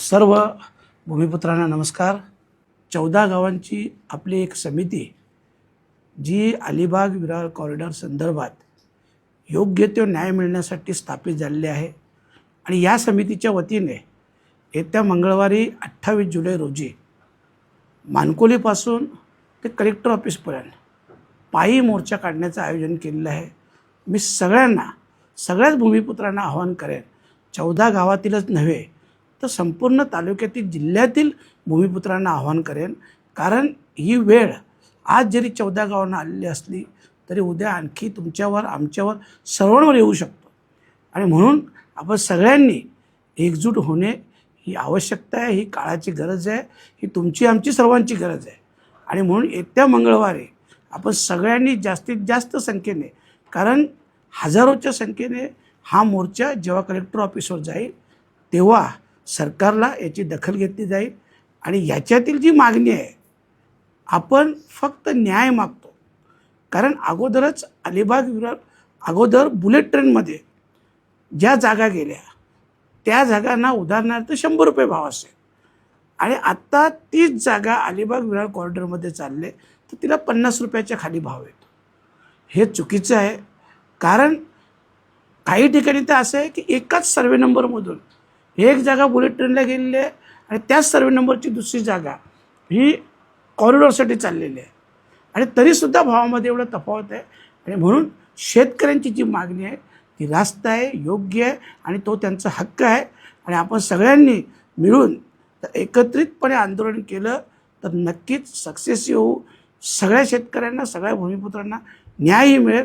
सर्व भूमिपुत्रांना नमस्कार। 14 गावांची आपली एक समिती जी अलिबाग विरार कॉरिडॉर संदर्भात योग्य तो न्याय मिळण्यासाठी स्थापित झालेली आहे आणि या समितीच्या वतीने येत्या मंगळवारी 28 जुलै रोजी मानकोलीपासून ते कलेक्टर ऑफिसपर्यंत पायी मोर्चा काढण्याचं आयोजन केलेलं आहे। मी सगळ्याच भूमिपुत्रांना आवाहन करेन, 14 गावातीलच नव्हे तर संपूर्ण तालुक्यातील जिल्ह्यातील भूमिपुत्रांना आवाहन करेन, कारण ही वेळ आज जरी 14 गावांना आलेली असली तरी उद्या आणखी तुमच्यावर आमच्यावर सर्वांवर येऊ शकतो आणि म्हणून आपण सगळ्यांनी एकजूट होणे ही आवश्यकता आहे, ही काळाची गरज आहे, ही तुमची आमची सर्वांची गरज आहे आणि म्हणून येत्या मंगळवारी आपण सगळ्यांनी जास्तीत जास्त संख्येने, कारण हजारोच्या संख्येने हा मोर्चा जेव्हा कलेक्टर ऑफिसवर जाईल तेव्हा सरकारला याची दखल घेतली जाईल आणि याच्यातील जी मागणी आहे आपण फक्त न्याय मागतो। कारण अगोदरच अलिबाग विरार अगोदर बुलेट ट्रेनमध्ये ज्या जागा गेल्या त्या जागांना उदाहरणार्थ 100 रुपये भाव असेल आणि आत्ता तीच जागा अलिबाग विरार कॉरिडॉरमध्ये चालले तर तिला 50 रुपयाच्या खाली भाव येतो। हे चुकीचं आहे, कारण काही ठिकाणी तर असं आहे की एकाच सर्वे नंबरमधून एक जागा बुलेट ट्रेनला गेलेली आहे आणि त्याच सर्वे नंबरची दुसरी जागा ही कॉरिडॉरसाठी चाललेली आहे आणि तरीसुद्धा भावामध्ये एवढा तफावत आहे आणि म्हणून शेतकऱ्यांची जी मागणी आहे ती रास्त आहे, योग्य आहे आणि तो त्यांचा हक्क आहे आणि आपण सगळ्यांनी मिळून एकत्रितपणे आंदोलन केलं तर नक्कीच सक्सेस येऊ, सगळ्या शेतकऱ्यांना, सगळ्या भूमिपुत्रांना न्यायही मिळेल।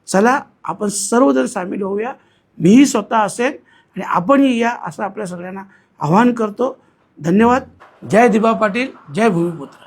चला आपण सर्वजण सामील होऊया, मीही स्वतः असेल आणि आपणही या असं आपल्या सगळ्यांना आवाहन करतो। धन्यवाद। जय दिबा पाटील, जय भूमिपुत्र।